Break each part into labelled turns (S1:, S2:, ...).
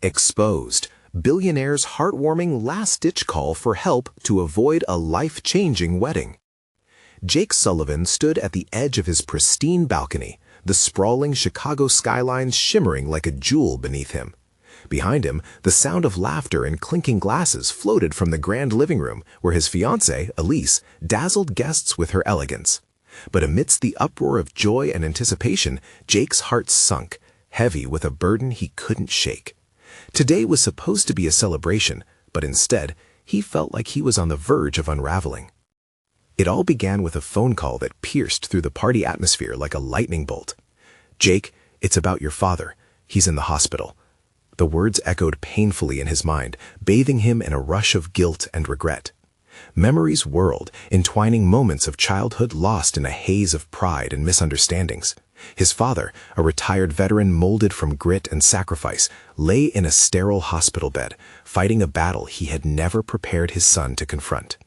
S1: Exposed. Billionaire's heartwarming last-ditch call for help to avoid a life-changing wedding. Jake Sullivan stood at the edge of his pristine balcony, the sprawling Chicago skyline shimmering like a jewel beneath him. Behind him, the sound of laughter and clinking glasses floated from the grand living room where his fiancée, Elise, dazzled guests with her elegance. But amidst the uproar of joy and anticipation, Jake's heart sunk, heavy with a burden he couldn't shake. Today was supposed to be a celebration, but instead, he felt like he was on the verge of unraveling. It all began with a phone call that pierced through the party atmosphere like a lightning bolt. "Jake, it's about your father. He's in the hospital." The words echoed painfully in his mind, bathing him in a rush of guilt and regret. Memories whirled, entwining moments of childhood lost in a haze of pride and misunderstandings. His father, a retired veteran molded from grit and sacrifice, lay in a sterile hospital bed, fighting a battle he had never prepared his son to confront.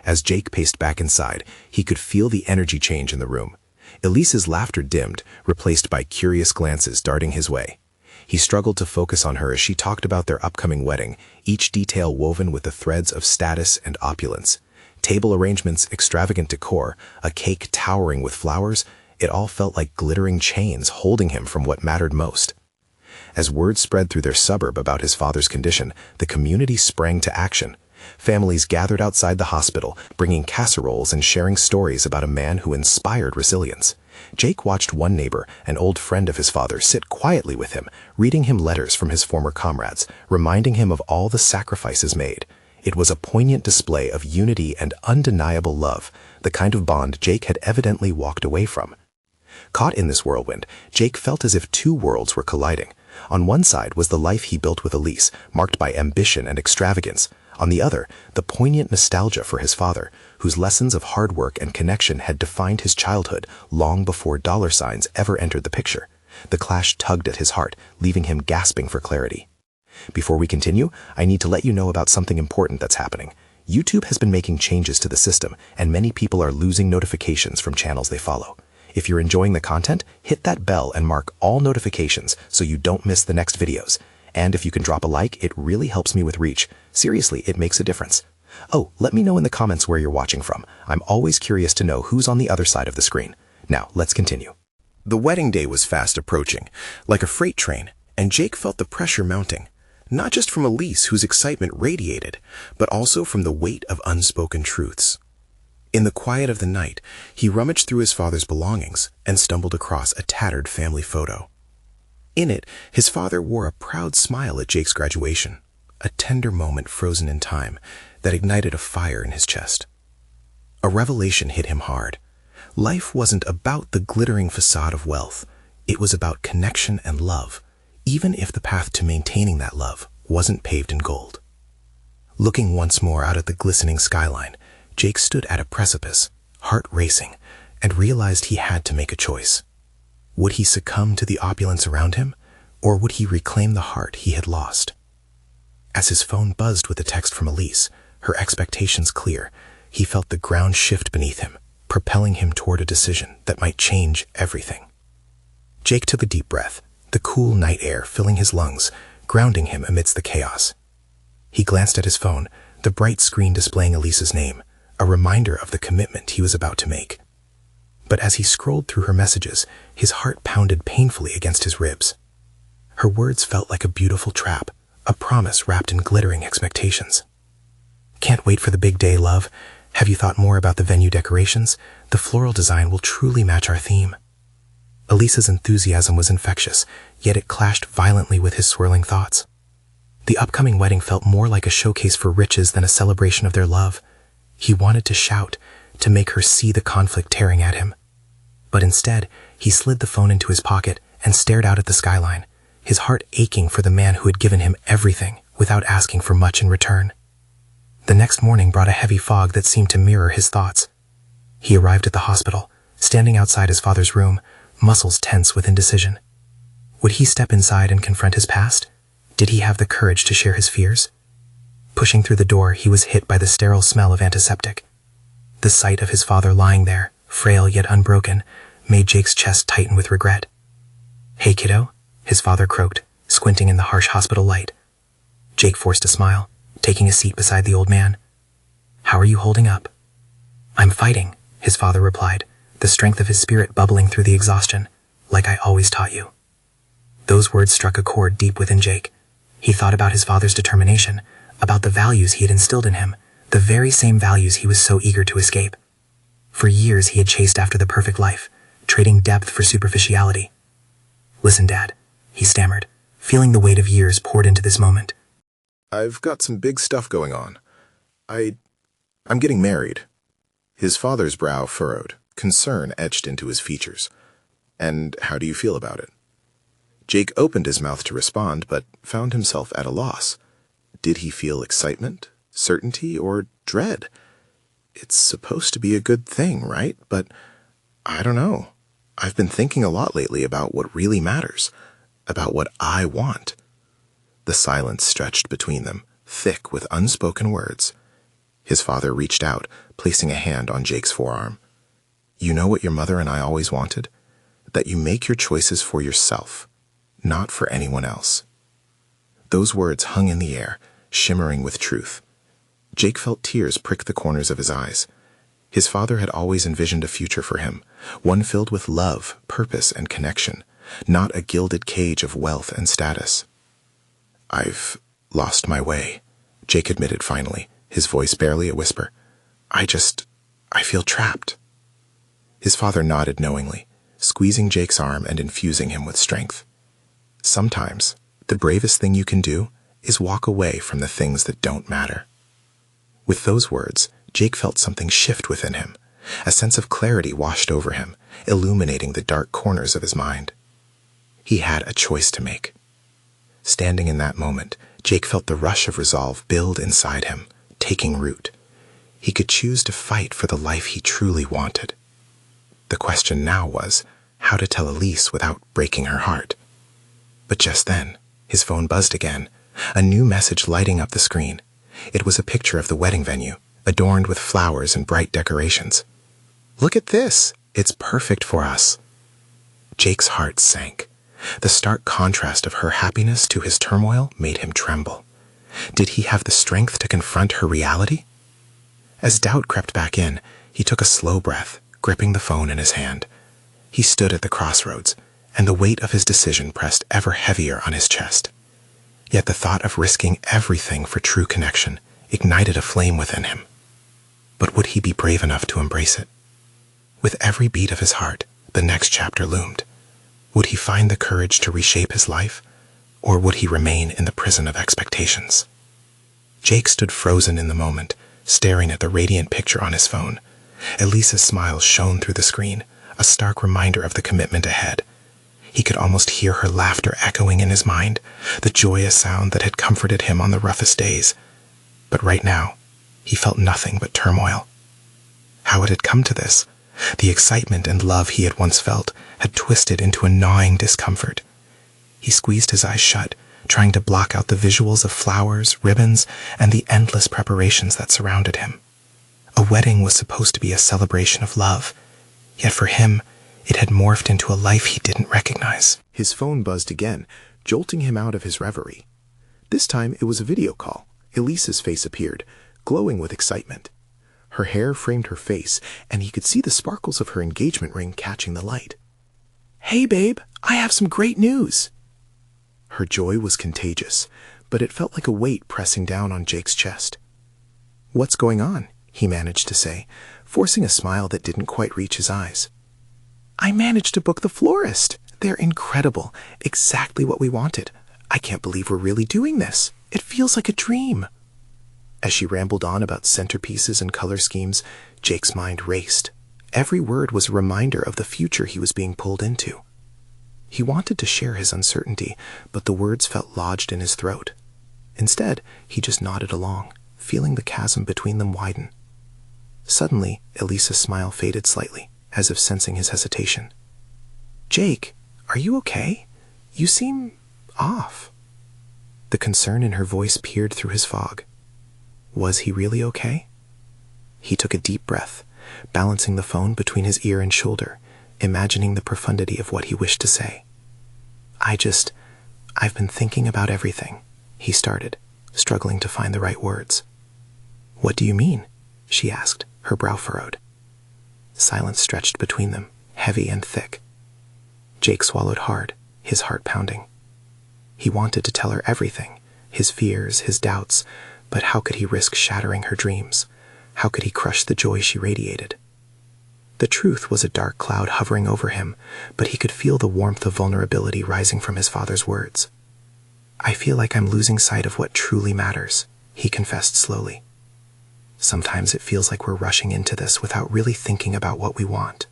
S1: As Jake paced back inside, he could feel the energy change in the room. Elise's laughter dimmed, replaced by curious glances darting his way. He struggled to focus on her as she talked about their upcoming wedding, each detail woven with the threads of status and opulence. Table arrangements, extravagant decor, a cake towering with flowers, it all felt like glittering chains holding him from what mattered most. As word spread through their suburb about his father's condition, the community sprang to action. Families gathered outside the hospital, bringing casseroles and sharing stories about a man who inspired resilience. Jake watched one neighbor, an old friend of his father, sit quietly with him, reading him letters from his former comrades, reminding him of all the sacrifices made. It was a poignant display of unity and undeniable love, the kind of bond Jake had evidently walked away from. Caught in this whirlwind, Jake felt as if two worlds were colliding. On one side was the life he built with Elise, marked by ambition and extravagance. On the other, the poignant nostalgia for his father, whose lessons of hard work and connection had defined his childhood long before dollar signs ever entered the picture. The clash tugged at his heart, leaving him gasping for clarity. Before we continue, I need to let you know about something important that's happening. YouTube has been making changes to the system, and many people are losing notifications from channels they follow. If you're enjoying the content, hit that bell and mark all notifications so you don't miss the next videos. And if you can drop a like, it really helps me with reach. Seriously, it makes a difference. Oh, let me know in the comments where you're watching from. I'm always curious to know who's on the other side of the screen. Now, let's continue. The wedding day was fast approaching, like a freight train, and Jake felt the pressure mounting. Not just from Elise, whose excitement radiated, but also from the weight of unspoken truths. In the quiet of the night, he rummaged through his father's belongings and stumbled across a tattered family photo. In it, his father wore a proud smile at Jake's graduation, a tender moment frozen in time that ignited a fire in his chest. A revelation hit him hard. Life wasn't about the glittering facade of wealth. It was about connection and love, even if the path to maintaining that love wasn't paved in gold. Looking once more out at the glistening skyline, Jake stood at a precipice, heart racing, and realized he had to make a choice. Would he succumb to the opulence around him, or would he reclaim the heart he had lost? As his phone buzzed with a text from Elise, her expectations clear, he felt the ground shift beneath him, propelling him toward a decision that might change everything. Jake took a deep breath, the cool night air filling his lungs, grounding him amidst the chaos. He glanced at his phone, the bright screen displaying Elise's name, a reminder of the commitment he was about to make. But as he scrolled through her messages, his heart pounded painfully against his ribs. Her words felt like a beautiful trap, a promise wrapped in glittering expectations. "Can't wait for the big day, love. Have you thought more about the venue decorations? The floral design will truly match our theme." Elise's enthusiasm was infectious, yet it clashed violently with his swirling thoughts. The upcoming wedding felt more like a showcase for riches than a celebration of their love. He wanted to shout, to make her see the conflict tearing at him. But instead, he slid the phone into his pocket and stared out at the skyline, his heart aching for the man who had given him everything without asking for much in return. The next morning brought a heavy fog that seemed to mirror his thoughts. He arrived at the hospital, standing outside his father's room, muscles tense with indecision. Would he step inside and confront his past? Did he have the courage to share his fears? Pushing through the door, he was hit by the sterile smell of antiseptic. The sight of his father lying there, frail yet unbroken, made Jake's chest tighten with regret. "Hey, kiddo," his father croaked,
S2: squinting in the harsh hospital light. Jake forced a smile, taking a seat beside the old man. "How are you holding up?" "I'm fighting," his father replied, the strength of his spirit bubbling through the exhaustion, "like I always taught you." Those words struck a chord deep within Jake. He thought about his father's determination, about the values he had instilled in him, the very same values he was so eager to escape. For years he had chased after the perfect life, trading depth for superficiality. "Listen, Dad," he stammered, feeling the weight of years poured into this moment.
S1: "I've got some big stuff going on. I'm getting married." His father's brow furrowed, concern etched into his features. "And how do you feel about it?" Jake opened his mouth to respond, but found himself at a loss. Did he feel excitement, certainty, or dread? It's supposed to be a good thing, right? But I don't know. I've been thinking a lot lately about what really matters, about what I want. The silence stretched between them, thick with unspoken words. His father reached out, placing a hand on Jake's forearm. "You know what your mother and I always wanted? That you make your choices for yourself, not for anyone else." Those words hung in the air, shimmering with truth. Jake felt tears prick the corners of his eyes. His father had always envisioned a future for him, one filled with love, purpose, and connection, not a gilded cage of wealth and status. "I've lost my way," Jake admitted finally, his voice barely a whisper. I feel trapped." His father nodded knowingly, squeezing Jake's arm and infusing him with strength. "Sometimes, the bravest thing you can do is walk away from the things that don't matter." With those words, Jake felt something shift within him. A sense of clarity washed over him, illuminating the dark corners of his mind. He had a choice to make. Standing in that moment, Jake felt the rush of resolve build inside him, taking root. He could choose to fight for the life he truly wanted. The question now was how to tell Elise without breaking her heart. But just then, his phone buzzed again, a new message lighting up the screen. It was a picture of the wedding venue, adorned with flowers and bright decorations. "Look at this! It's perfect for us." Jake's heart sank. The stark contrast of her happiness to his turmoil made him tremble. Did he have the strength to confront her reality? As doubt crept back in, he took a slow breath, gripping the phone in his hand. He stood at the crossroads, and the weight of his decision pressed ever heavier on his chest. Yet the thought of risking everything for true connection ignited a flame within him. But would he be brave enough to embrace it? With every beat of his heart, the next chapter loomed. Would he find the courage to reshape his life, or would he remain in the prison of expectations? Jake stood frozen in the moment, staring at the radiant picture on his phone. Elise's smile shone through the screen, a stark reminder of the commitment ahead. He could almost hear her laughter echoing in his mind, the joyous sound that had comforted him on the roughest days. But right now, he felt nothing but turmoil. How it had come to this? The excitement and love he had once felt had twisted into a gnawing discomfort. He squeezed his eyes shut, trying to block out the visuals of flowers, ribbons, and the endless preparations that surrounded him. A wedding was supposed to be a celebration of love, yet for him, it had morphed into a life he didn't recognize. His phone buzzed again, jolting him out of his reverie. This time it was a video call. Elise's face appeared, glowing with excitement. Her hair framed her face, and he could see the sparkles of her engagement ring catching the light. "Hey, babe, I have some great news." Her joy was contagious, but it felt like a weight pressing down on Jake's chest. "What's going on?" he managed to say, forcing a smile that didn't quite reach his eyes. "I managed to book the florist. They're incredible, exactly what we wanted. I can't believe we're really doing this. It feels like a dream." As she rambled on about centerpieces and color schemes, Jake's mind raced. Every word was a reminder of the future he was being pulled into. He wanted to share his uncertainty, but the words felt lodged in his throat. Instead, he just nodded along, feeling the chasm between them widen. Suddenly, Elise's smile faded slightly, as if sensing his hesitation. "Jake, are you okay? You seem off." The concern in her voice peered through his fog. Was he really okay? He took a deep breath, balancing the phone between his ear and shoulder, imagining the profundity of what he wished to say.
S2: I've been thinking about everything, he started, struggling to find the right words. What do you mean? She asked, her brow furrowed. Silence stretched between them, heavy and thick. Jake swallowed hard, his heart pounding. He wanted to tell her everything, his fears, his doubts, but how could he risk shattering her dreams? How could he crush the joy she radiated? The truth was a dark cloud hovering over him, but he could feel the warmth of vulnerability rising from his father's words. I feel like I'm losing sight of what truly matters, he confessed slowly. Sometimes it feels like we're rushing into this without really thinking about what we want.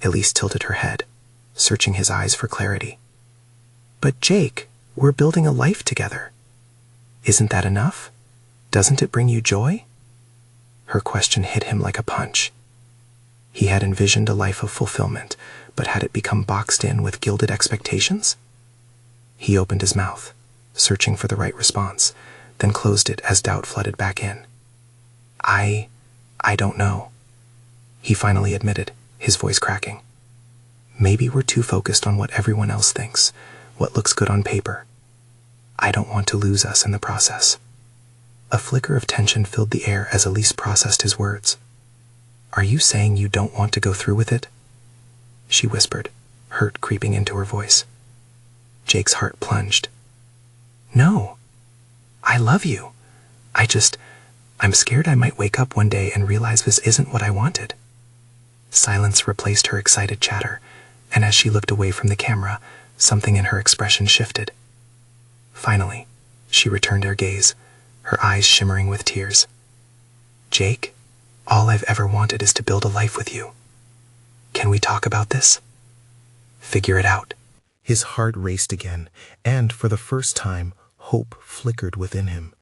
S2: Elise tilted her head, searching his eyes for clarity. But Jake, we're building a life together. Isn't that enough? Doesn't it bring you joy? Her question hit him like a punch. He had envisioned a life of fulfillment, but had it become boxed in with gilded expectations? He opened his mouth, searching for the right response, then closed it as doubt flooded back in. I don't know, he finally admitted, his voice cracking. Maybe we're too focused on what everyone else thinks, what looks good on paper. I don't want to lose us in the process. A flicker of tension filled the air as Elise processed his words. Are you saying you don't want to go through with it? She whispered, hurt creeping into her voice. Jake's heart plunged. No, I love you. I'm scared I might wake up one day and realize this isn't what I wanted. Silence replaced her excited chatter, and as she looked away from the camera, something in her expression shifted. Finally, she returned her gaze, her eyes shimmering with tears. Jake, all I've ever wanted is to build a life with you. Can we talk about this? Figure it out.
S1: His heart raced again, and for the first time, hope flickered within him.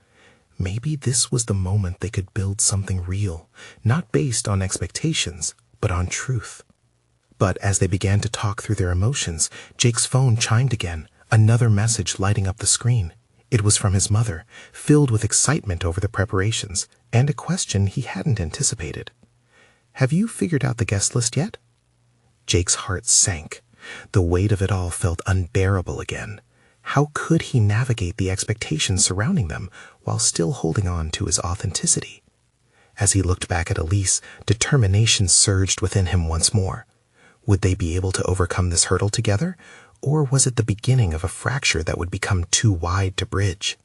S1: Maybe this was the moment they could build something real, not based on expectations, but on truth. But as they began to talk through their emotions, Jake's phone chimed again, another message lighting up the screen. It was from his mother, filled with excitement over the preparations, and a question he hadn't anticipated. Have you figured out the guest list yet? Jake's heart sank. The weight of it all felt unbearable again. How could he navigate the expectations surrounding them while still holding on to his authenticity? As he looked back at Elise, determination surged within him once more. Would they be able to overcome this hurdle together, or was it the beginning of a fracture that would become too wide to bridge?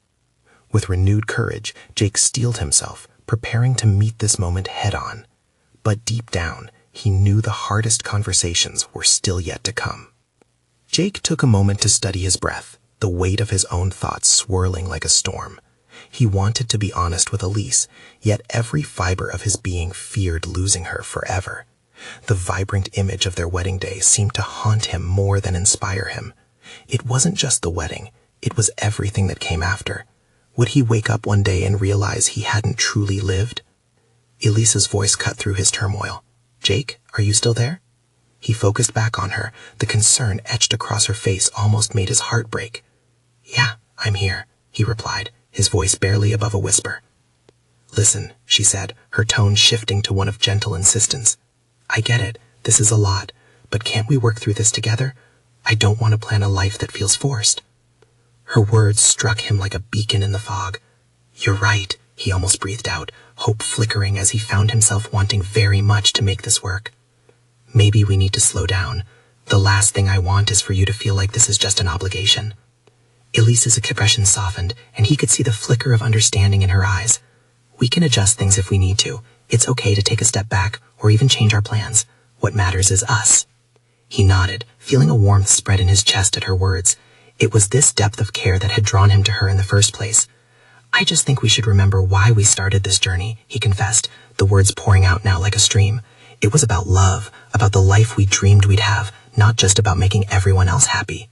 S1: With renewed courage, Jake steeled himself, preparing to meet this moment head-on. But deep down, he knew the hardest conversations were still yet to come. Jake took a moment to study his breath, the weight of his own thoughts swirling like a storm. He wanted to be honest with Elise, yet every fiber of his being feared losing her forever. The vibrant image of their wedding day seemed to haunt him more than inspire him. It wasn't just the wedding, it was everything that came after. Would he wake up one day and realize he hadn't truly lived? Elise's voice cut through his turmoil. Jake, are you still there? He focused back on her. The concern etched across her face almost made his heart break. Yeah, I'm here, he replied, his voice barely above a whisper. Listen, she said, her tone shifting to one of gentle insistence. I get it, this is a lot, but can't we work through this together? I don't want to plan a life that feels forced. Her words struck him like a beacon in the fog. You're right, he almost breathed out, hope flickering as he found himself wanting very much to make this work. Maybe we need to slow down. The last thing I want is for you to feel like this is just an obligation. Elise's expression softened, and he could see the flicker of understanding in her eyes. We can adjust things if we need to. It's okay to take a step back, or even change our plans. What matters is us. He nodded, feeling a warmth spread in his chest at her words. It was this depth of care that had drawn him to her in the first place. I just think we should remember why we started this journey, he confessed, the words pouring out now like a stream. It was about love, about the life we dreamed we'd have, not just about making everyone else happy.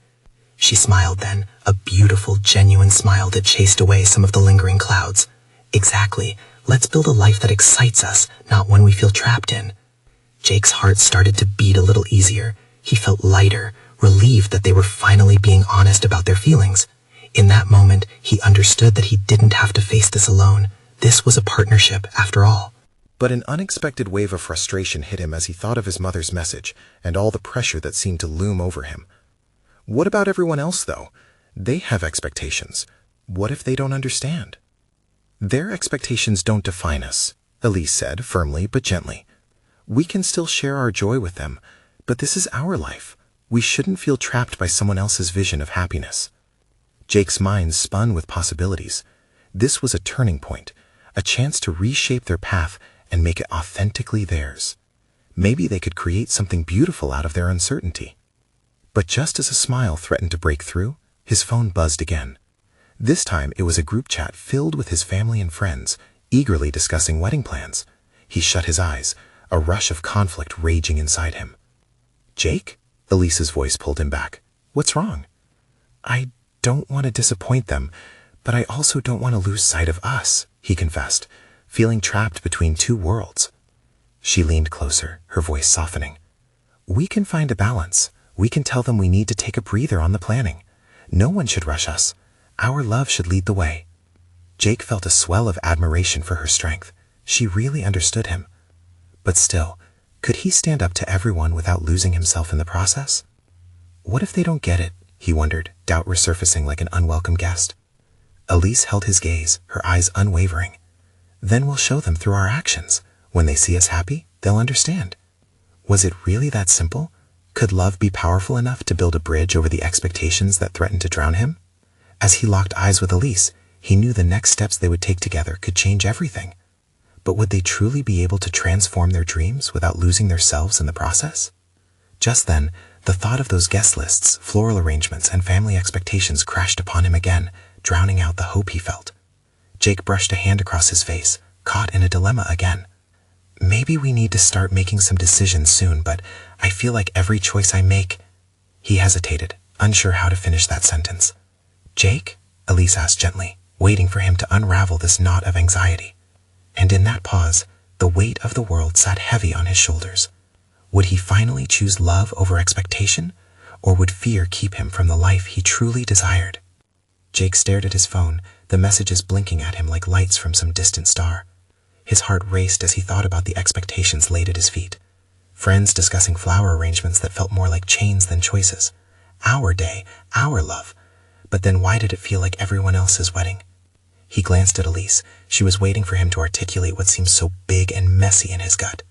S1: She smiled then, a beautiful, genuine smile that chased away some of the lingering clouds. Exactly. Let's build a life that excites us, not one we feel trapped in. Jake's heart started to beat a little easier. He felt lighter, relieved that they were finally being honest about their feelings. In that moment, he understood that he didn't have to face this alone. This was a partnership, after all. But an unexpected wave of frustration hit him as he thought of his mother's message and all the pressure that seemed to loom over him. What about everyone else, though? They have expectations. What if they don't understand? Their expectations don't define us, Elise said, firmly but gently. We can still share our joy with them, but this is our life. We shouldn't feel trapped by someone else's vision of happiness. Jake's mind spun with possibilities. This was a turning point, a chance to reshape their path and make it authentically theirs. Maybe they could create something beautiful out of their uncertainty. But just as a smile threatened to break through, his phone buzzed again. This time it was a group chat filled with his family and friends, eagerly discussing wedding plans. He shut his eyes, a rush of conflict raging inside him. "Jake?" Elise's voice pulled him back. "What's wrong?" "I don't want to disappoint them, but I also don't want to lose sight of us," he confessed, feeling trapped between two worlds. She leaned closer, her voice softening. "We can find a balance. We can tell them we need to take a breather on the planning. No one should rush us. Our love should lead the way." Jake felt a swell of admiration for her strength. She really understood him. But still, could he stand up to everyone without losing himself in the process? What if they don't get it? He wondered, doubt resurfacing like an unwelcome guest. Elise held his gaze, her eyes unwavering. "Then we'll show them through our actions. When they see us happy, they'll understand." Was it really that simple? Could love be powerful enough to build a bridge over the expectations that threatened to drown him? As he locked eyes with Elise, he knew the next steps they would take together could change everything. But would they truly be able to transform their dreams without losing themselves in the process? Just then, the thought of those guest lists, floral arrangements, and family expectations crashed upon him again, drowning out the hope he felt. Jake brushed a hand across his face, caught in a dilemma again. "Maybe we need to start making some decisions soon, but I feel like every choice I make—" He hesitated, unsure how to finish that sentence. "Jake?" Elise asked gently, waiting for him to unravel this knot of anxiety. And in that pause, the weight of the world sat heavy on his shoulders. Would he finally choose love over expectation, or would fear keep him from the life he truly desired? Jake stared at his phone, the messages blinking at him like lights from some distant star. His heart raced as he thought about the expectations laid at his feet. Friends discussing flower arrangements that felt more like chains than choices. Our day, our love. But then why did it feel like everyone else's wedding? He glanced at Elise. She was waiting for him to articulate what seemed so big and messy in his gut.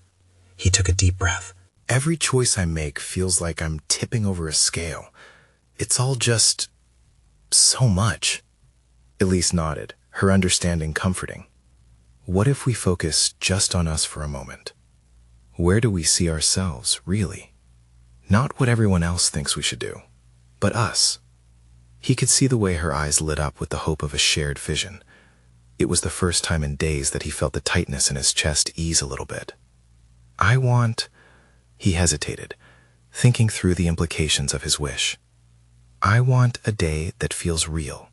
S1: He took a deep breath.
S3: "Every choice I make feels like I'm tipping over a scale. It's all just so much." Elise nodded, her understanding comforting. "What if we focus just on us for a moment? Where do we see ourselves, really? Not what everyone else thinks we should do, but us." He could see the way her eyes lit up with the hope of a shared vision. It was the first time in days that he felt the tightness in his chest ease a little bit. "I want—" He hesitated, thinking through the implications of his wish. "I want a day that feels real,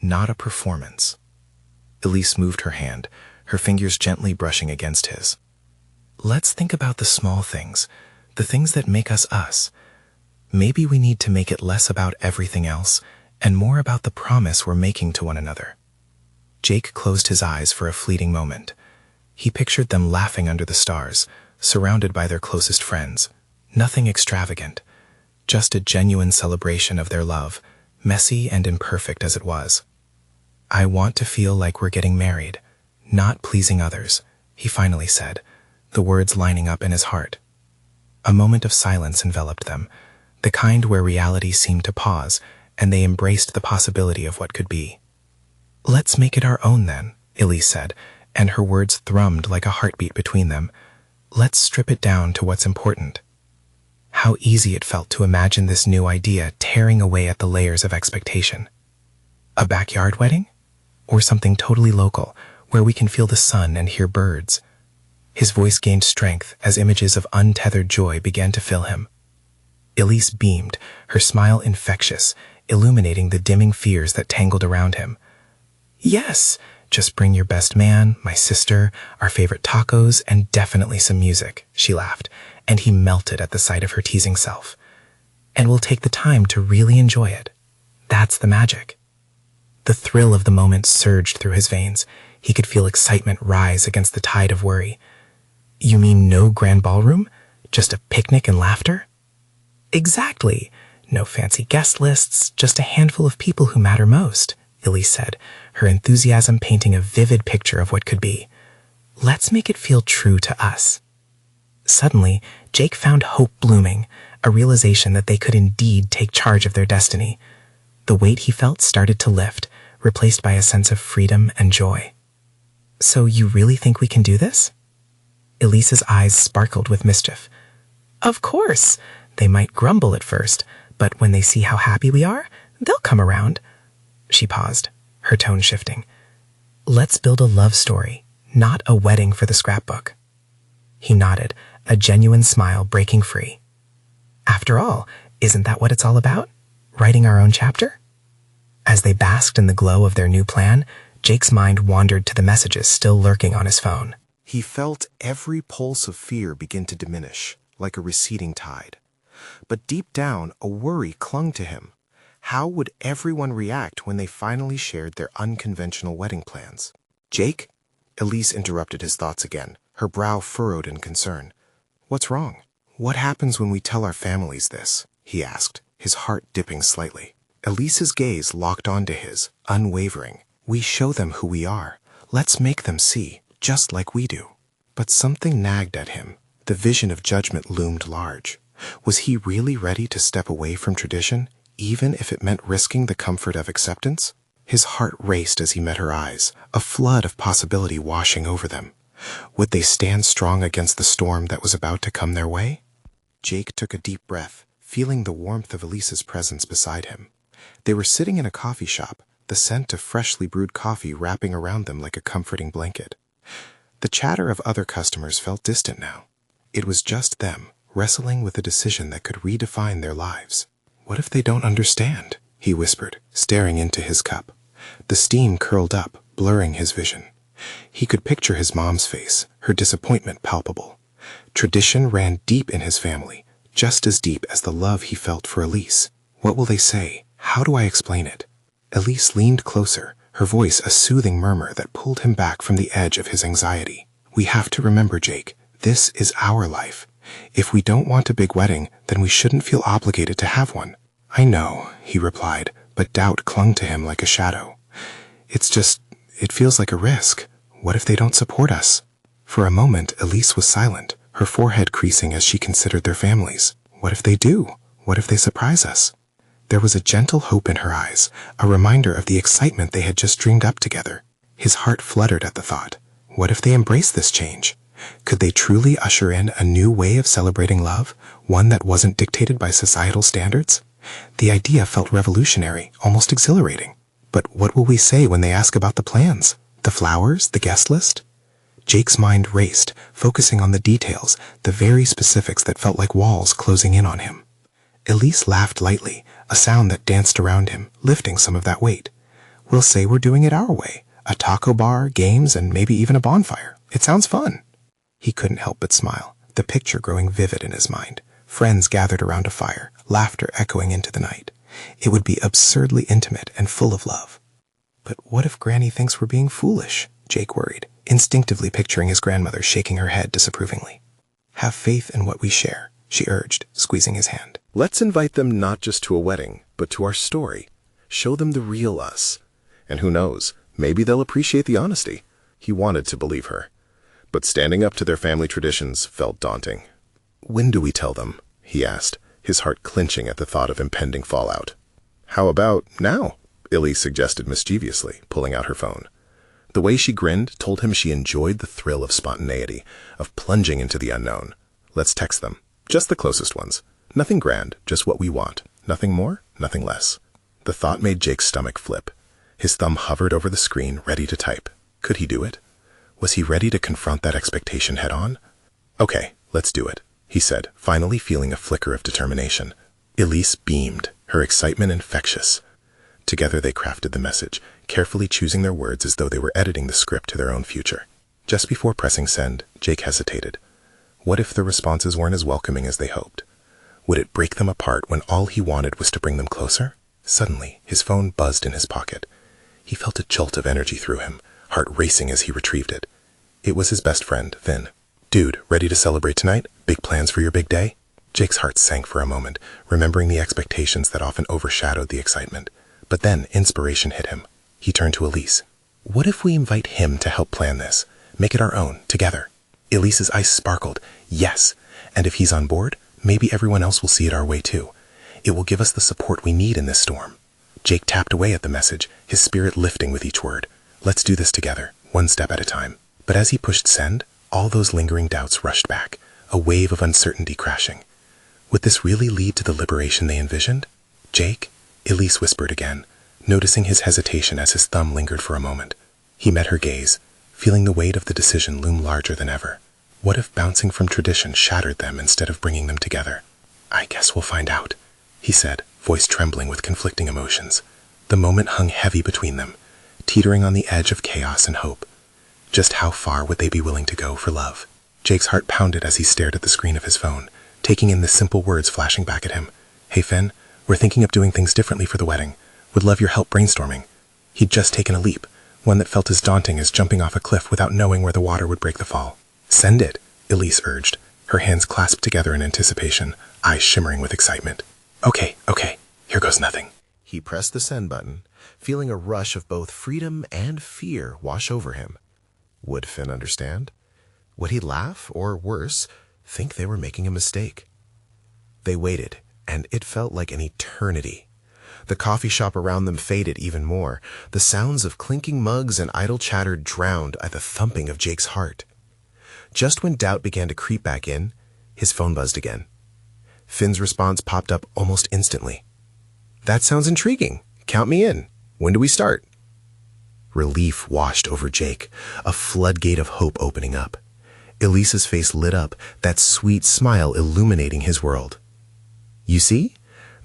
S3: not a performance." Elise moved her hand, her fingers gently brushing against his. "Let's think about the small things, the things that make us us. Maybe we need to make it less about everything else and more about the promise we're making to one another." Jake closed his eyes for a fleeting moment. He pictured them laughing under the stars, surrounded by their closest friends. Nothing extravagant, just a genuine celebration of their love, messy and imperfect as it was. "I want to feel like we're getting married, not pleasing others," he finally said, the words lining up in his heart. A moment of silence enveloped them, the kind where reality seemed to pause, and they embraced the possibility of what could be. "Let's make it our own then," Elise said, and her words thrummed like a heartbeat between them. "Let's strip it down to what's important." How easy it felt to imagine this new idea tearing away at the layers of expectation. A backyard wedding? Or something totally local, where we can feel the sun and hear birds? His voice gained strength as images of untethered joy began to fill him. Elise beamed, her smile infectious, illuminating the dimming fears that tangled around him. "Yes, just bring your best man, my sister, our favorite tacos, and definitely some music," she laughed, and he melted at the sight of her teasing self. "And we'll take the time to really enjoy it. That's the magic." The thrill of the moment surged through his veins. He could feel excitement rise against the tide of worry. "You mean no grand ballroom? Just a picnic and laughter?" "Exactly.
S2: No fancy guest lists, just a handful of people who matter most, Elise said, her enthusiasm painting a vivid picture of what could be. Let's make it feel true to us. Suddenly, Jake found hope blooming, a realization that they could indeed take charge of their destiny. The weight he felt started to lift, replaced by a sense of freedom and joy. So you really think we can do this? Elise's eyes sparkled with mischief. Of course! They might grumble at first, but when they see how happy we are, they'll come around. She paused, her tone shifting. Let's build a love story, not a wedding for the scrapbook. He nodded, a genuine smile breaking free. After all, isn't that what it's all about? Writing our own chapter? As they basked in the glow of their new plan, Jake's mind wandered to the messages still lurking on his phone.
S1: He felt every pulse of fear begin to diminish, like a receding tide. But deep down, a worry clung to him. How would everyone react when they finally shared their unconventional wedding plans? Jake? Elise interrupted his thoughts again, her brow furrowed in concern. What's wrong? What happens when we tell our families this? He asked, his heart dipping slightly. Elise's gaze locked onto his, unwavering. We show them who we are. Let's make them see, just like we do. But something nagged at him. The vision of judgment loomed large. Was he really ready to step away from tradition, even if it meant risking the comfort of acceptance? His heart raced as he met her eyes, a flood of possibility washing over them. Would they stand strong against the storm that was about to come their way? Jake took a deep breath, feeling the warmth of Elise's presence beside him. They were sitting in a coffee shop, the scent of freshly brewed coffee wrapping around them like a comforting blanket. The chatter of other customers felt distant now. It was just them, wrestling with a decision that could redefine their lives. What if they don't understand? He whispered, staring into his cup. The steam curled up, blurring his vision. He could picture his mom's face, her disappointment palpable. Tradition ran deep in his family, just as deep as the love he felt for Elise. What will they say? How do I explain it? Elise leaned closer, her voice a soothing murmur that pulled him back from the edge of his anxiety. We have to remember, Jake, this is our life. If we don't want a big wedding, then we shouldn't feel obligated to have one. I know, he replied, but doubt clung to him like a shadow. It feels like a risk. What if they don't support us? For a moment, Elise was silent, her forehead creasing as she considered their families. What if they do? What if they surprise us? There was a gentle hope in her eyes, a reminder of the excitement they had just dreamed up together. His heart fluttered at the thought. What if they embrace this change? Could they truly usher in a new way of celebrating love, one that wasn't dictated by societal standards? The idea felt revolutionary, almost exhilarating. But what will we say when they ask about the plans? The flowers? The guest list? Jake's mind raced, focusing on the details, the very specifics that felt like walls closing in on him. Elise laughed lightly, a sound that danced around him, lifting some of that weight. We'll say we're doing it our way. A taco bar, games, and maybe even a bonfire. It sounds fun. He couldn't help but smile, the picture growing vivid in his mind. Friends gathered around a fire, laughter echoing into the night. It would be absurdly intimate and full of love. But what if Granny thinks we're being foolish? Jake worried, instinctively picturing his grandmother shaking her head disapprovingly. Have faith in what we share, she urged, squeezing his hand. Let's invite them not just to a wedding, but to our story. Show them the real us. And who knows, maybe they'll appreciate the honesty. He wanted to believe her. But standing up to their family traditions felt daunting. When do we tell them? He asked, his heart clenching at the thought of impending fallout. How about now? Elise suggested mischievously, pulling out her phone. The way she grinned told him she enjoyed the thrill of spontaneity, of plunging into the unknown. Let's text them. Just the closest ones. Nothing grand, just what we want. Nothing more, nothing less. The thought made Jake's stomach flip. His thumb hovered over the screen, ready to type. Could he do it? Was he ready to confront that expectation head-on? Okay, let's do it, he said, finally feeling a flicker of determination. Elise beamed, her excitement infectious. Together they crafted the message, carefully choosing their words as though they were editing the script to their own future. Just before pressing send, Jake hesitated. What if the responses weren't as welcoming as they hoped? Would it break them apart when all he wanted was to bring them closer? Suddenly, his phone buzzed in his pocket. He felt a jolt of energy through him, heart racing as he retrieved it. It was his best friend, Vin. Dude, ready to celebrate tonight? Big plans for your big day?
S4: Jake's heart sank for a moment, remembering the expectations that often overshadowed the excitement. But then inspiration hit him. He turned to Elise. What if we invite him to help plan this? Make it our own, together. Elise's eyes sparkled. Yes. And if he's on board, maybe everyone else will see it our way too. It will give us the support we need in this storm. Jake tapped away at the message, his spirit lifting with each word. Let's do this together, one step at a time. But as he pushed send, all those lingering doubts rushed back, a wave of uncertainty crashing. Would this really lead to the liberation they envisioned? Jake? Elise whispered again, noticing his hesitation as his thumb lingered for a moment. He met her gaze, feeling the weight of the decision loom larger than ever. What if bouncing from tradition shattered them instead of bringing them together? I guess we'll find out, he said, voice trembling with conflicting emotions. The moment hung heavy between them, teetering on the edge of chaos and hope. Just how far would they be willing to go for love? Jake's heart pounded as he stared at the screen of his phone, taking in the simple words flashing back at him. Hey Finn, we're thinking of doing things differently for the wedding. Would love your help brainstorming. He'd just taken a leap, one that felt as daunting as jumping off a cliff without knowing where the water would break the fall. Send it, Elise urged, her hands clasped together in anticipation, eyes shimmering with excitement. Okay, here goes nothing.
S1: He pressed the send button, feeling a rush of both freedom and fear wash over him. Would Finn understand? Would he laugh, or worse, think they were making a mistake? They waited, and it felt like an eternity. The coffee shop around them faded even more, the sounds of clinking mugs and idle chatter drowned at the thumping of Jake's heart. Just when doubt began to creep back in, his phone buzzed again. Finn's response popped up almost instantly. That sounds intriguing. Count me in. When do we start? Relief washed over Jake, a floodgate of hope opening up. Elise's face lit up, that sweet smile illuminating his world. You see?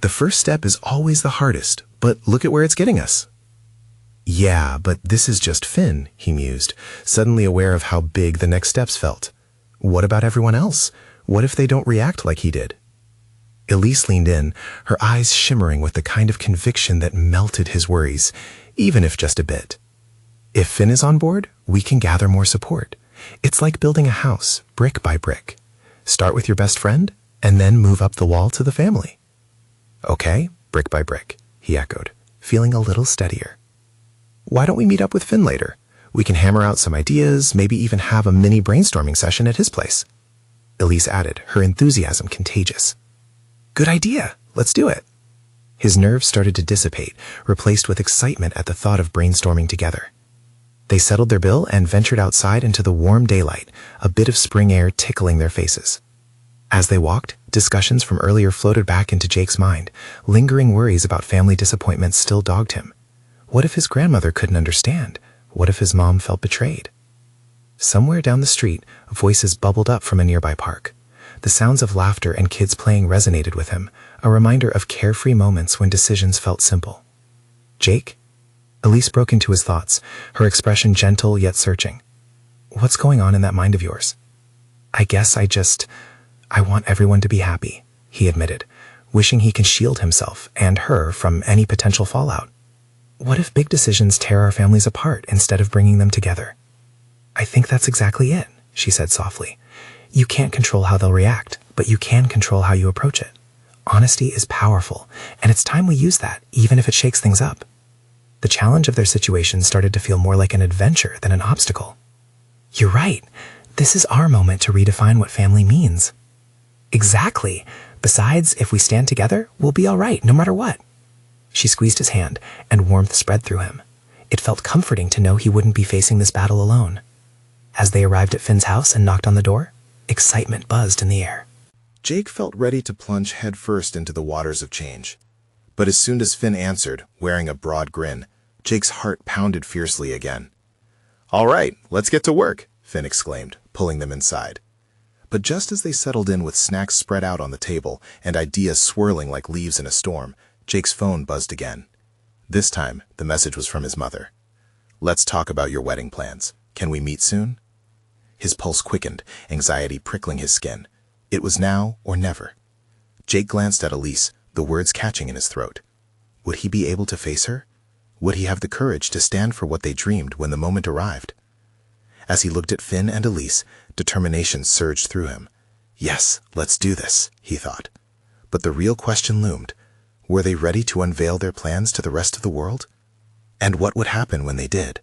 S1: The first step is always the hardest, but look at where it's getting us. Yeah, but this is just Finn, he mused, suddenly aware of how big the next steps felt. What about everyone else? What if they don't react like he did? Elise leaned in, her eyes shimmering with the kind of conviction that melted his worries, even if just a bit. If Finn is on board, we can gather more support. It's like building a house, brick by brick. Start with your best friend, and then move up the wall to the family. Okay, brick by brick, he echoed, feeling a little steadier. Why don't we meet up with Finn later? We can hammer out some ideas, maybe even have a mini brainstorming session at his place. Elise added, her enthusiasm contagious. Good idea, let's do it. His nerves started to dissipate, replaced with excitement at the thought of brainstorming together. They settled their bill and ventured outside into the warm daylight, a bit of spring air tickling their faces. As they walked, discussions from earlier floated back into Jake's mind. Lingering worries about family disappointments still dogged him. What if his grandmother couldn't understand? What if his mom felt betrayed? Somewhere down the street, voices bubbled up from a nearby park. The sounds of laughter and kids playing resonated with him, a reminder of carefree moments when decisions felt simple. Jake? Elise broke into his thoughts, her expression gentle yet searching. What's going on in that mind of yours? I guess I want everyone to be happy, he admitted, wishing he could shield himself and her from any potential fallout. What if big decisions tear our families apart instead of bringing them together? I think that's exactly it, she said softly. You can't control how they'll react, but you can control how you approach it. Honesty is powerful, and it's time we use that, even if it shakes things up. The challenge of their situation started to feel more like an adventure than an obstacle. You're right. This is our moment to redefine what family means. Exactly. Besides, if we stand together, we'll be all right, no matter what. She squeezed his hand, and warmth spread through him. It felt comforting to know he wouldn't be facing this battle alone. As they arrived at Finn's house and knocked on the door, excitement buzzed in the air.
S3: Jake felt ready to plunge headfirst into the waters of change. But as soon as Finn answered, wearing a broad grin, Jake's heart pounded fiercely again. All right, let's get to work, Finn exclaimed, pulling them inside. But just as they settled in with snacks spread out on the table and ideas swirling like leaves in a storm, Jake's phone buzzed again. This time, the message was from his mother. Let's talk about your wedding plans. Can we meet soon? His pulse quickened, anxiety prickling his skin. It was now or never. Jake glanced at Elise, the words catching in his throat. Would he be able to face her? Would he have the courage to stand for what they dreamed when the moment arrived? As he looked at Finn and Elise, determination surged through him. Yes, let's do this, he thought. But the real question loomed. Were they ready to unveil their plans to the rest of the world? And what would happen when they did?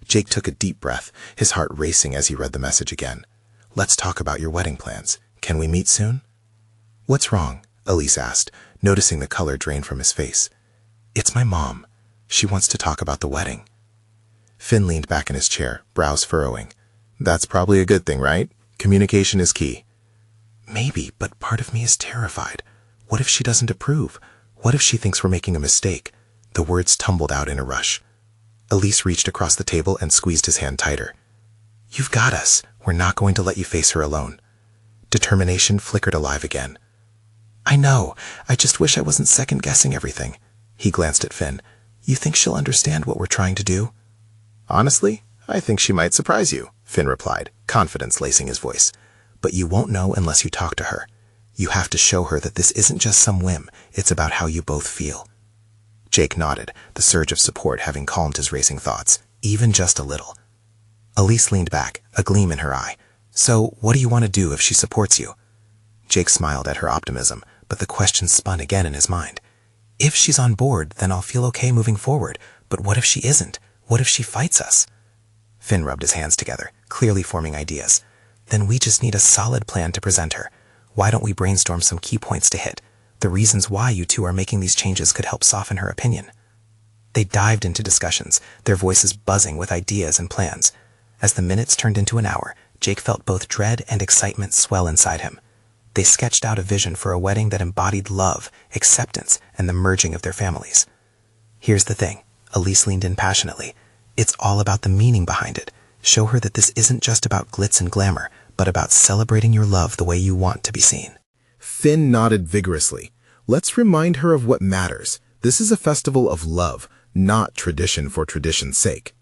S3: Jake took a deep breath, his heart racing as he read the message again. Let's talk about your wedding plans. Can we meet soon? What's wrong? Elise asked, noticing the color drain from his face. It's my mom. She wants to talk about the wedding. Finn leaned back in his chair, brows furrowing. That's probably a good thing, right? Communication is key. Maybe, but part of me is terrified. What if she doesn't approve? What if she thinks we're making a mistake? The words tumbled out in a rush. Elise reached across the table and squeezed his hand tighter. You've got us. We're not going to let you face her alone. Determination flickered alive again. I know. I just wish I wasn't second-guessing everything. He glanced at Finn. You think she'll understand what we're trying to do? Honestly, I think she might surprise you, Finn replied, confidence lacing his voice. But you won't know unless you talk to her. You have to show her that this isn't just some whim, it's about how you both feel. Jake nodded, the surge of support having calmed his racing thoughts, even just a little. Elise leaned back, a gleam in her eye. So, what do you want to do if she supports you? Jake smiled at her optimism, but the question spun again in his mind. If she's on board, then I'll feel okay moving forward, but what if she isn't? What if she fights us? Finn rubbed his hands together, clearly forming ideas. Then we just need a solid plan to present her. Why don't we brainstorm some key points to hit? The reasons why you two are making these changes could help soften her opinion. They dived into discussions, their voices buzzing with ideas and plans. As the minutes turned into an hour, Jake felt both dread and excitement swell inside him. They sketched out a vision for a wedding that embodied love, acceptance, and the merging of their families. Here's the thing, Elise leaned in passionately. It's all about the meaning behind it. Show her that this isn't just about glitz and glamour, but about celebrating your love the way you want to be seen.
S1: Finn nodded vigorously. Let's remind her of what matters. This is a festival of love, not tradition for tradition's sake.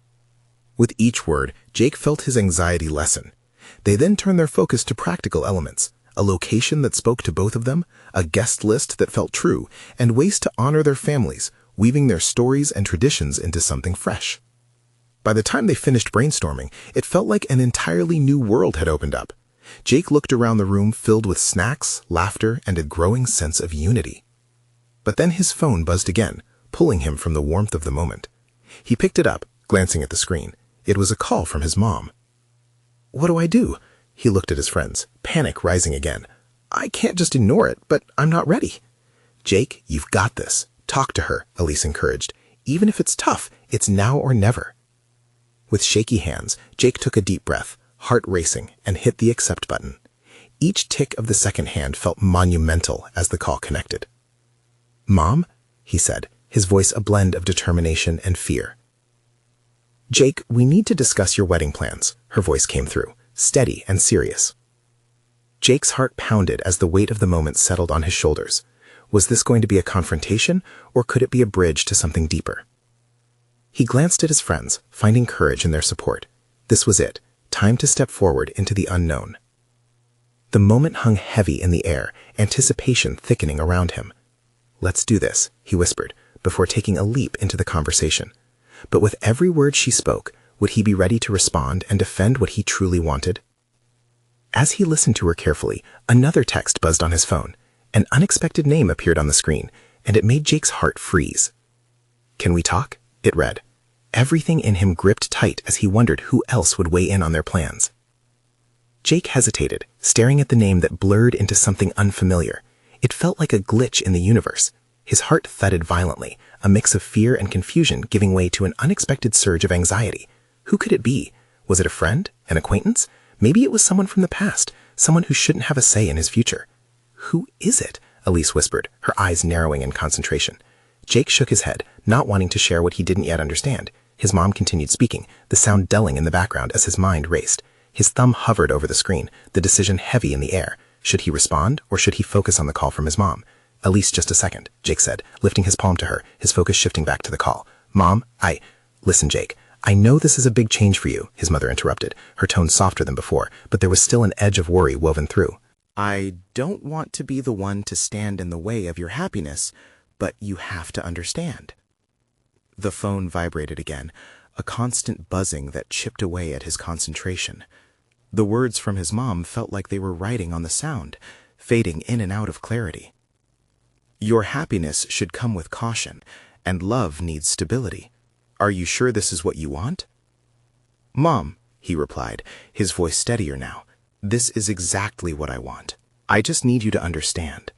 S1: With each word, Jake felt his anxiety lessen. They then turned their focus to practical elements, a location that spoke to both of them, a guest list that felt true, and ways to honor their families, weaving their stories and traditions into something fresh. By the time they finished brainstorming, it felt like an entirely new world had opened up. Jake looked around the room filled with snacks, laughter, and a growing sense of unity. But then his phone buzzed again, pulling him from the warmth of the moment. He picked it up, glancing at the screen. It was a call from his mom. What do I do? He looked at his friends, panic rising again. I can't just ignore it, but I'm not ready. Jake, you've got this. Talk to her, Elise encouraged. Even if it's tough, it's now or never. With shaky hands, Jake took a deep breath, heart racing, and hit the accept button. Each tick of the second hand felt monumental as the call connected. Mom? He said, his voice a blend of determination and fear. Jake, we need to discuss your wedding plans, her voice came through, steady and serious. Jake's heart pounded as the weight of the moment settled on his shoulders. Was this going to be a confrontation, or could it be a bridge to something deeper? He glanced at his friends, finding courage in their support. This was it, time to step forward into the unknown. The moment hung heavy in the air, anticipation thickening around him. Let's do this, he whispered, before taking a leap into the conversation. But with every word she spoke, would he be ready to respond and defend what he truly wanted? As he listened to her carefully, another text buzzed on his phone. An unexpected name appeared on the screen, and it made Jake's heart freeze. Can we talk? It read. Everything in him gripped tight as he wondered who else would weigh in on their plans. Jake hesitated, staring at the name that blurred into something unfamiliar. It felt like a glitch in the universe. His heart thudded violently, a mix of fear and confusion giving way to an unexpected surge of anxiety. Who could it be? Was it a friend? An acquaintance? Maybe it was someone from the past, someone who shouldn't have a say in his future. Who is it? Elise whispered, her eyes narrowing in concentration. Jake shook his head, not wanting to share what he didn't yet understand. His mom continued speaking, the sound dulling in the background as his mind raced. His thumb hovered over the screen, the decision heavy in the air. Should he respond, or should he focus on the call from his mom? Elise, just a second, Jake said, lifting his palm to her, his focus shifting back to the call. Mom, Listen, Jake, I know this is a big change for you, his mother interrupted, her tone softer than before, but there was still an edge of worry woven through. I don't want to be the one to stand in the way of your happiness, but you have to understand. The phone vibrated again, a constant buzzing that chipped away at his concentration. The words from his mom felt like they were writing on the sound, fading in and out of clarity. Your happiness should come with caution, and love needs stability. Are you sure this is what you want? Mom, he replied, his voice steadier now, this is exactly what I want. I just need you to understand.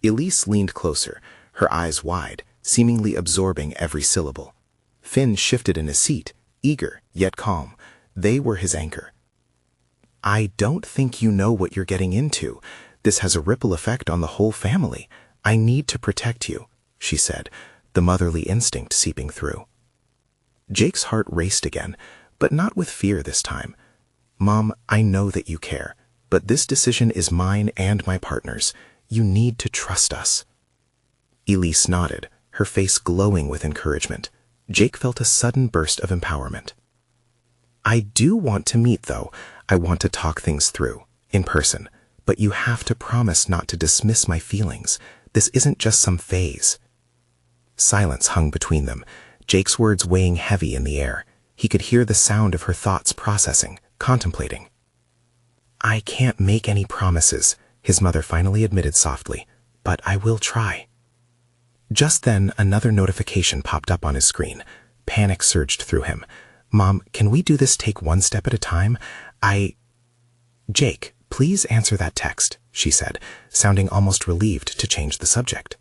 S1: Elise leaned closer, her eyes wide, seemingly absorbing every syllable. Finn shifted in his seat, eager yet calm. They were his anchor. I don't think you know what you're getting into. This has a ripple effect on the whole family. I need to protect you, she said, the motherly instinct seeping through. Jake's heart raced again, but not with fear this time. Mom, I know that you care, but this decision is mine and my partner's. You need to trust us. Elise nodded, her face glowing with encouragement. Jake felt a sudden burst of empowerment. I do want to meet, though. I want to talk things through, in person. But you have to promise not to dismiss my feelings. This isn't just some phase. Silence hung between them, Jake's words weighing heavy in the air. He could hear the sound of her thoughts processing, contemplating. I can't make any promises, his mother finally admitted softly, but I will try. Just then, another notification popped up on his screen. Panic surged through him. Mom, can we do this take one step at a time? Jake, please answer that text, she said, sounding almost relieved to change the subject.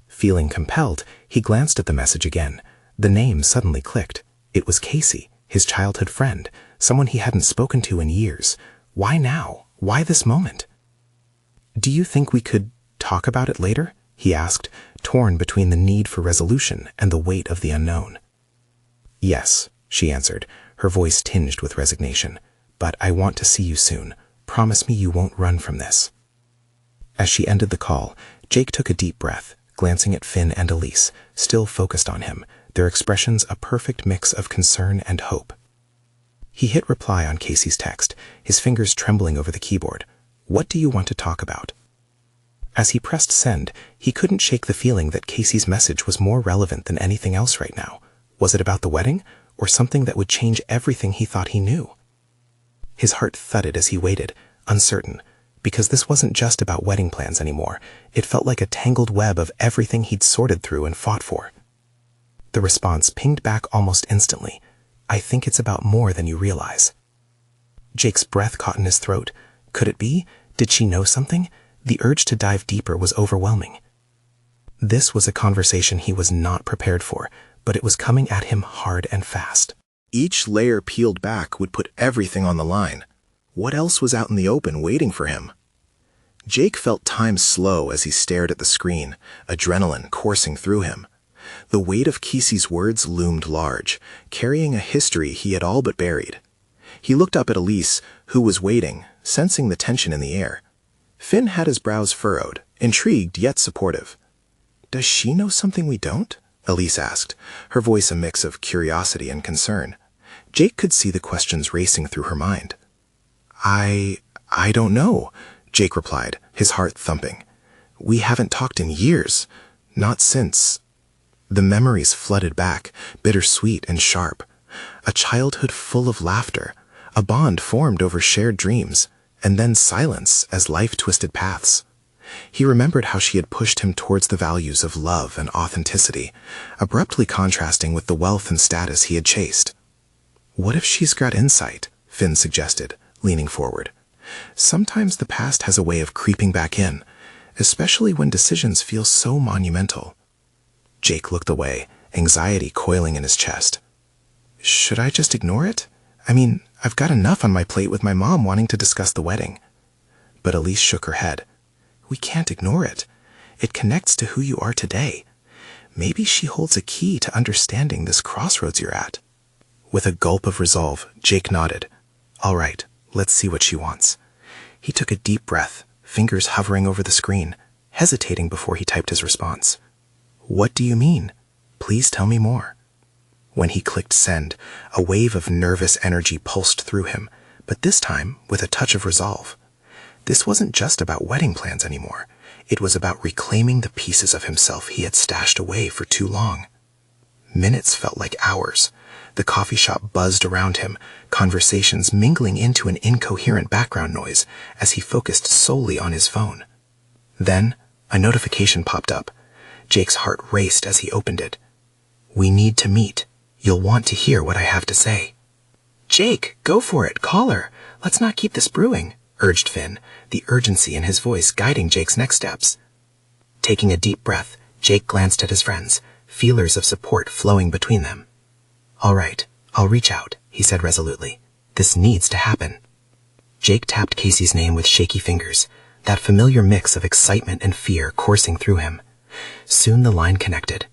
S1: Feeling compelled, he glanced at the message again. The name suddenly clicked. It was Casey, his childhood friend, someone he hadn't spoken to in years. Why now? Why this moment? Do you think we could talk about it later? He asked, torn between the need for resolution and the weight of the unknown. Yes, she answered, her voice tinged with resignation. But I want to see you soon. Promise me you won't run from this. As she ended the call, Jake took a deep breath, glancing at Finn and Elise, still focused on him, their expressions a perfect mix of concern and hope. He hit reply on Casey's text, his fingers trembling over the keyboard. What do you want to talk about? As he pressed send, he couldn't shake the feeling that Casey's message was more relevant than anything else right now. Was it about the wedding, or something that would change everything he thought he knew? His heart thudded as he waited, uncertain, because this wasn't just about wedding plans anymore. It felt like a tangled web of everything he'd sorted through and fought for. The response pinged back almost instantly. I think it's about more than you realize. Jake's breath caught in his throat. Could it be? Did she know something? The urge to dive deeper was overwhelming. This was a conversation he was not prepared for, but it was coming at him hard and fast.
S3: Each layer peeled back would put everything on the line. What else was out in the open waiting for him? Jake felt time slow as he stared at the screen, adrenaline coursing through him. The weight of Casey's words loomed large, carrying a history he had all but buried. He looked up at Elise, who was waiting, sensing the tension in the air. Finn had his brows furrowed, intrigued yet supportive. Does she know something we don't? Elise asked, her voice a mix of curiosity and concern. Jake could see the questions racing through her mind. I don't know, Jake replied, his heart thumping. We haven't talked in years. Not since. The memories flooded back, bittersweet and sharp. A childhood full of laughter, a bond formed over shared dreams, and then silence as life twisted paths. He remembered how she had pushed him towards the values of love and authenticity, abruptly contrasting with the wealth and status he had chased. What if she's got insight? Finn suggested, leaning forward. Sometimes the past has a way of creeping back in, especially when decisions feel so monumental. Jake looked away, anxiety coiling in his chest. Should I just ignore it? I mean, I've got enough on my plate with my mom wanting to discuss the wedding. But Elise shook her head. We can't ignore it. It connects to who you are today. Maybe she holds a key to understanding this crossroads you're at. With a gulp of resolve, Jake nodded. All right, let's see what she wants. He took a deep breath, fingers hovering over the screen, hesitating before he typed his response. What do you mean? Please tell me more. When he clicked send, a wave of nervous energy pulsed through him, but this time with a touch of resolve. This wasn't just about wedding plans anymore. It was about reclaiming the pieces of himself he had stashed away for too long. Minutes felt like hours.
S2: The coffee shop buzzed around him, conversations mingling into an incoherent background noise as he focused solely on his phone. Then, a notification popped up. Jake's heart raced as he opened it. "We need to meet. You'll want to hear what I have to say." "Jake, go for it. Call her. Let's not keep this brewing," urged Finn, the urgency in his voice guiding Jake's next steps. Taking a deep breath, Jake glanced at his friends, feelers of support flowing between them. "All right, I'll reach out," he said resolutely. "This needs to happen." Jake tapped Casey's name with shaky fingers, that familiar mix of excitement and fear coursing through him. Soon the line connected.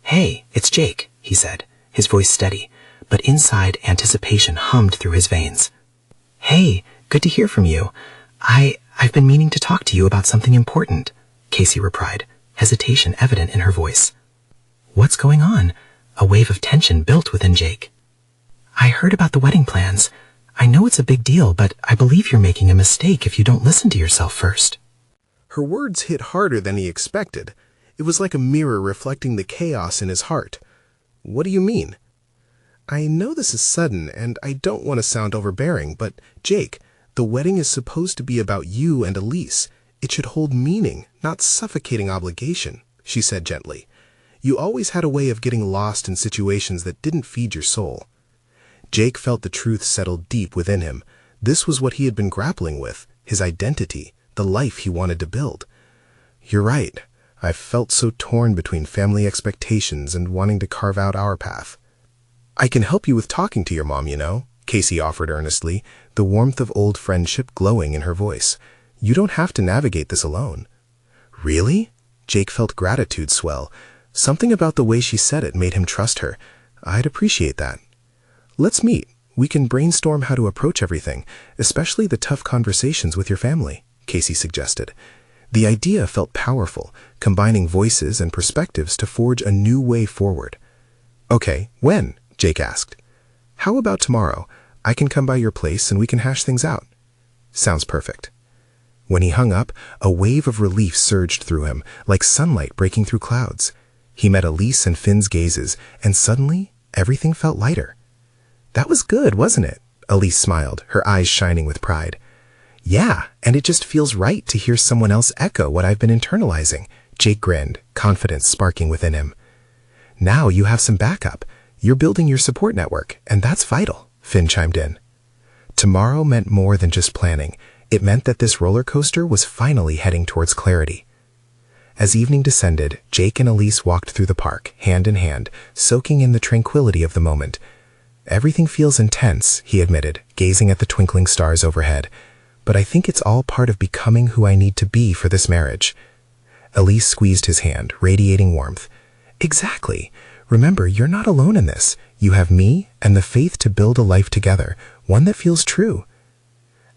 S2: "Hey, it's Jake," he said, his voice steady, but inside anticipation hummed through his veins. "Hey, good to hear from you. I've been meaning to talk to you about something important," Casey replied, hesitation evident in her voice. "What's going on?" A wave of tension built within Jake. "I heard about the wedding plans. I know it's a big deal, but I believe you're making a mistake if you don't listen to yourself first."
S4: Her words hit harder than he expected. It was like a mirror reflecting the chaos in his heart. "What do you mean?" "I know this is sudden, and I don't want to sound overbearing, but Jake, the wedding is supposed to be about you and Elise. It should hold meaning, not suffocating obligation," she said gently. "You always had a way of getting lost in situations that didn't feed your soul." Jake felt the truth settle deep within him. This was what he had been grappling with, his identity, the life he wanted to build. "You're right. I've felt so torn between family expectations and wanting to carve out our path." "I can help you with talking to your mom, you know," Casey offered earnestly, the warmth of old friendship glowing in her voice. "You don't have to navigate this alone." "Really?" Jake felt gratitude swell. Something about the way she said it made him trust her. "I'd appreciate that." "Let's meet. We can brainstorm how to approach everything, especially the tough conversations with your family," Casey suggested. The idea felt powerful, combining voices and perspectives to forge a new way forward. "Okay, when?" Jake asked. "How about tomorrow? I can come by your place and we can hash things out." "Sounds perfect." When he hung up, a wave of relief surged through him, like sunlight breaking through clouds. He met Elise and Finn's gazes, and suddenly, everything felt lighter. "That was good, wasn't it?" Elise smiled, her eyes shining with pride. "Yeah, and it just feels right to hear someone else echo what I've been internalizing," Jake grinned, confidence sparking within him. "Now you have some backup. You're building your support network, and that's vital," Finn chimed in. Tomorrow meant more than just planning. It meant that this roller coaster was finally heading towards clarity. As evening descended, Jake and Elise walked through the park, hand in hand, soaking in the tranquility of the moment. "Everything feels intense," he admitted, gazing at the twinkling stars overhead. "But I think it's all part of becoming who I need to be for this marriage." Elise squeezed his hand, radiating warmth. "Exactly. Remember, you're not alone in this. You have me and the faith to build a life together, one that feels true."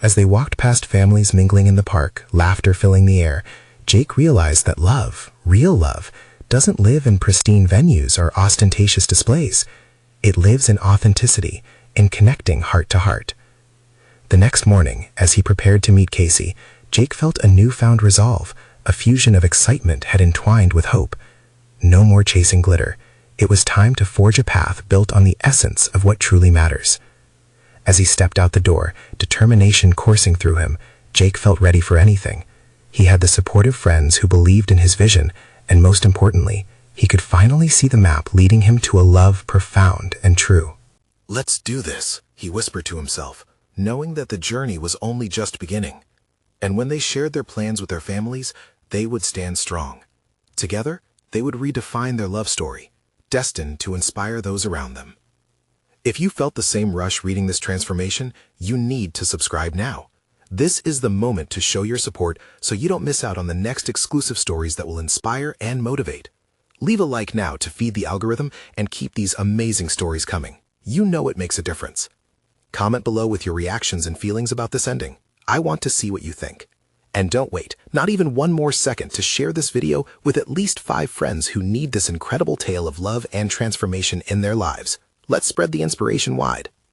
S4: As they walked past families mingling in the park, laughter filling the air, Jake realized that love, real love, doesn't live in pristine venues or ostentatious displays. It lives in authenticity, in connecting heart to heart. The next morning, as he prepared to meet Casey, Jake felt a newfound resolve. A fusion of excitement had entwined with hope. No more chasing glitter. It was time to forge a path built on the essence of what truly matters. As he stepped out the door, determination coursing through him, Jake felt ready for anything. He had the supportive friends who believed in his vision, and most importantly, he could finally see the map leading him to a love profound and true.
S1: "Let's do this," he whispered to himself, knowing that the journey was only just beginning. And when they shared their plans with their families, they would stand strong. Together, they would redefine their love story, destined to inspire those around them. If you felt the same rush reading this transformation, you need to subscribe now. This is the moment to show your support so you don't miss out on the next exclusive stories that will inspire and motivate. Leave a like now to feed the algorithm and keep these amazing stories coming. You know it makes a difference. Comment below with your reactions and feelings about this ending. I want to see what you think. And don't wait, not even one more second, to share this video with at least 5 friends who need this incredible tale of love and transformation in their lives. Let's spread the inspiration wide.